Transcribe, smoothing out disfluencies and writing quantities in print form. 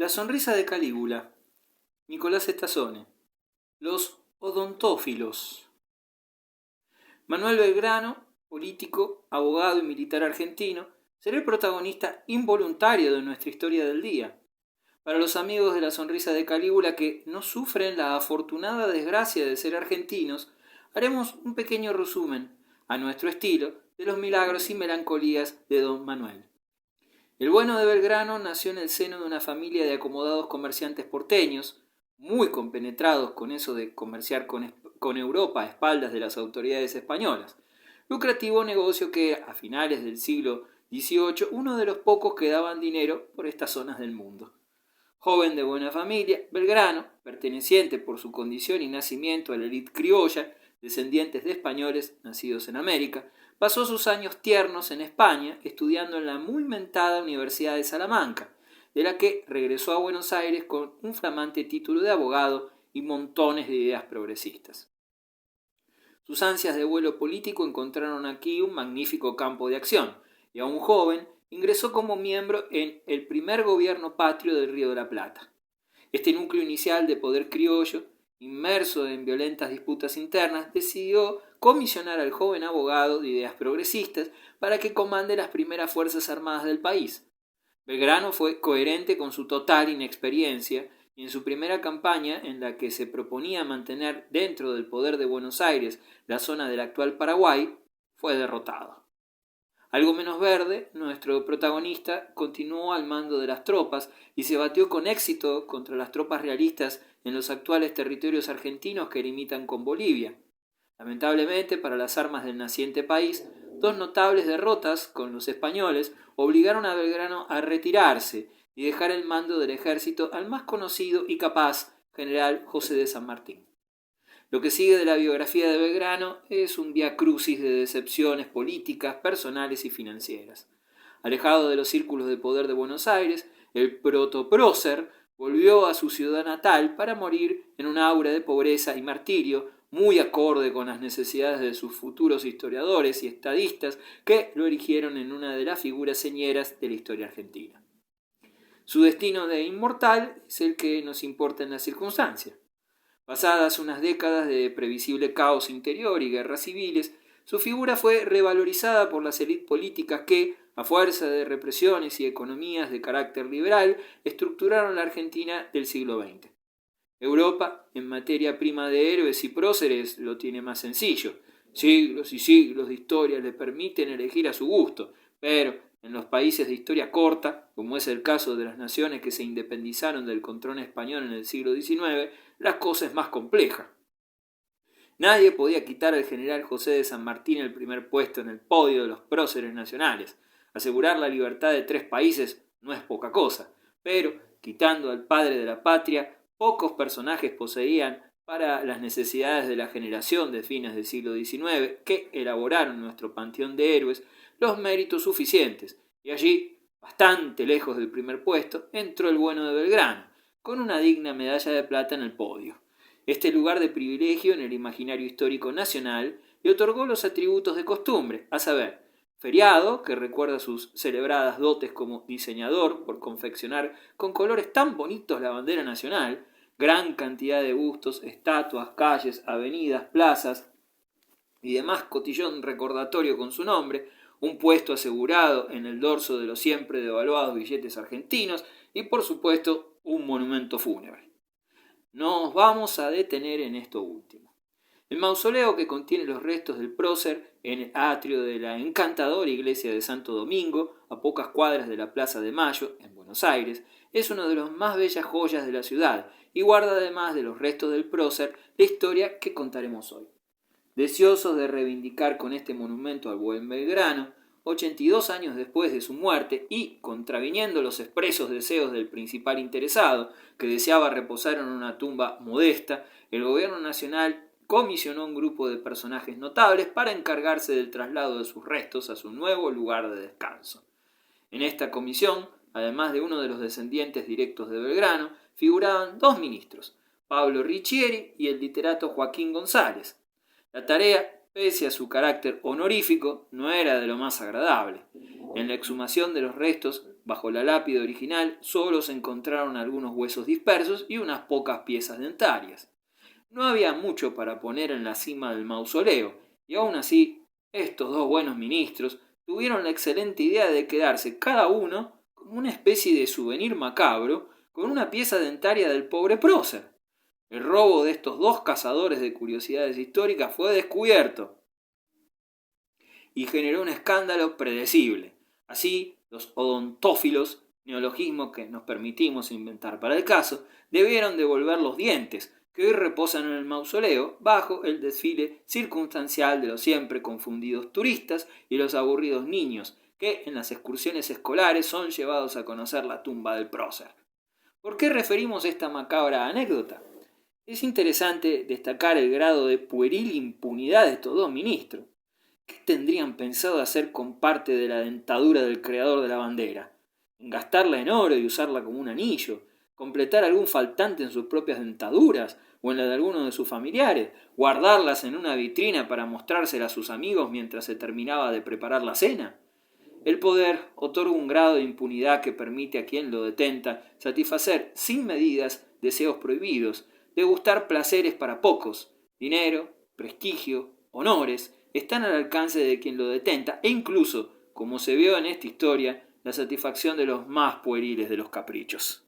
La sonrisa de Calígula, Nicolás Estazzone. Los odontófilos. Manuel Belgrano, político, abogado y militar argentino, será el protagonista involuntario de nuestra historia del día. Para los amigos de la sonrisa de Calígula que no sufren la afortunada desgracia de ser argentinos, haremos un pequeño resumen, a nuestro estilo, de los milagros y melancolías de don Manuel. El bueno de Belgrano nació en el seno de una familia de acomodados comerciantes porteños, muy compenetrados con eso de comerciar con Europa a espaldas de las autoridades españolas. Lucrativo negocio que, a finales del siglo XVIII, uno de los pocos que daban dinero por estas zonas del mundo. Joven de buena familia, Belgrano, perteneciente por su condición y nacimiento a la élite criolla, descendientes de españoles nacidos en América, pasó sus años tiernos en España estudiando en la muy mentada Universidad de Salamanca, de la que regresó a Buenos Aires con un flamante título de abogado y montones de ideas progresistas. Sus ansias de vuelo político encontraron aquí un magnífico campo de acción, y aún joven ingresó como miembro en el primer gobierno patrio del Río de la Plata. Este núcleo inicial de poder criollo, inmerso en violentas disputas internas, decidió comisionar al joven abogado de ideas progresistas para que comande las primeras fuerzas armadas del país. Belgrano fue coherente con su total inexperiencia y en su primera campaña, en la que se proponía mantener dentro del poder de Buenos Aires la zona del actual Paraguay, fue derrotado. Algo menos verde, nuestro protagonista continuó al mando de las tropas y se batió con éxito contra las tropas realistas en los actuales territorios argentinos que limitan con Bolivia. Lamentablemente, para las armas del naciente país, dos notables derrotas con los españoles obligaron a Belgrano a retirarse y dejar el mando del ejército al más conocido y capaz general José de San Martín. Lo que sigue de la biografía de Belgrano es un viacrucis de decepciones políticas, personales y financieras. Alejado de los círculos de poder de Buenos Aires, el protoprócer volvió a su ciudad natal para morir en un aura de pobreza y martirio, muy acorde con las necesidades de sus futuros historiadores y estadistas que lo erigieron en una de las figuras señeras de la historia argentina. Su destino de inmortal es el que nos importa en la circunstancia. Pasadas unas décadas de previsible caos interior y guerras civiles, su figura fue revalorizada por las élites políticas que, a fuerza de represiones y economías de carácter liberal, estructuraron la Argentina del siglo XX. Europa, en materia prima de héroes y próceres, lo tiene más sencillo. Siglos y siglos de historia le permiten elegir a su gusto, pero en los países de historia corta, como es el caso de las naciones que se independizaron del control español en el siglo XIX, la cosa es más compleja. Nadie podía quitar al general José de San Martín el primer puesto en el podio de los próceres nacionales. Asegurar la libertad de 3 países no es poca cosa, pero, quitando al padre de la patria, pocos personajes poseían, para las necesidades de la generación de fines del siglo XIX que elaboraron nuestro panteón de héroes, los méritos suficientes, y allí, bastante lejos del primer puesto, entró el bueno de Belgrano, con una digna medalla de plata en el podio. Este lugar de privilegio en el imaginario histórico nacional le otorgó los atributos de costumbre, a saber, feriado, que recuerda sus celebradas dotes como diseñador por confeccionar con colores tan bonitos la bandera nacional, gran cantidad de bustos, estatuas, calles, avenidas, plazas y demás cotillón recordatorio con su nombre, un puesto asegurado en el dorso de los siempre devaluados billetes argentinos y, por supuesto, un monumento fúnebre. Nos vamos a detener en esto último. El mausoleo que contiene los restos del prócer en el atrio de la encantadora iglesia de Santo Domingo, a pocas cuadras de la Plaza de Mayo, en Buenos Aires, es una de las más bellas joyas de la ciudad y guarda además de los restos del prócer la historia que contaremos hoy. Deseosos de reivindicar con este monumento al buen Belgrano, 82 años después de su muerte y contraviniendo los expresos deseos del principal interesado, que deseaba reposar en una tumba modesta, el gobierno nacional comisionó un grupo de personajes notables para encargarse del traslado de sus restos a su nuevo lugar de descanso. En esta comisión, además de uno de los descendientes directos de Belgrano, figuraban 2 ministros, Pablo Riccieri y el literato Joaquín González. La tarea, pese a su carácter honorífico, no era de lo más agradable. En la exhumación de los restos bajo la lápida original solo se encontraron algunos huesos dispersos y unas pocas piezas dentarias. No había mucho para poner en la cima del mausoleo, y aún así, estos dos buenos ministros tuvieron la excelente idea de quedarse cada uno como una especie de souvenir macabro con una pieza dentaria del pobre prócer. El robo de estos dos cazadores de curiosidades históricas fue descubierto y generó un escándalo predecible. Así, los odontófilos, neologismo que nos permitimos inventar para el caso, debieron devolver los dientes, que hoy reposan en el mausoleo, bajo el desfile circunstancial de los siempre confundidos turistas y los aburridos niños, que en las excursiones escolares son llevados a conocer la tumba del prócer. ¿Por qué referimos esta macabra anécdota? Es interesante destacar el grado de pueril impunidad de estos dos ministros. ¿Qué tendrían pensado hacer con parte de la dentadura del creador de la bandera? ¿Gastarla en oro y usarla como un anillo? ¿Completar algún faltante en sus propias dentaduras o en la de alguno de sus familiares? ¿Guardarlas en una vitrina para mostrárselas a sus amigos mientras se terminaba de preparar la cena? El poder otorga un grado de impunidad que permite a quien lo detenta satisfacer sin medidas deseos prohibidos, degustar placeres para pocos, dinero, prestigio, honores, están al alcance de quien lo detenta e incluso, como se vio en esta historia, la satisfacción de los más pueriles de los caprichos.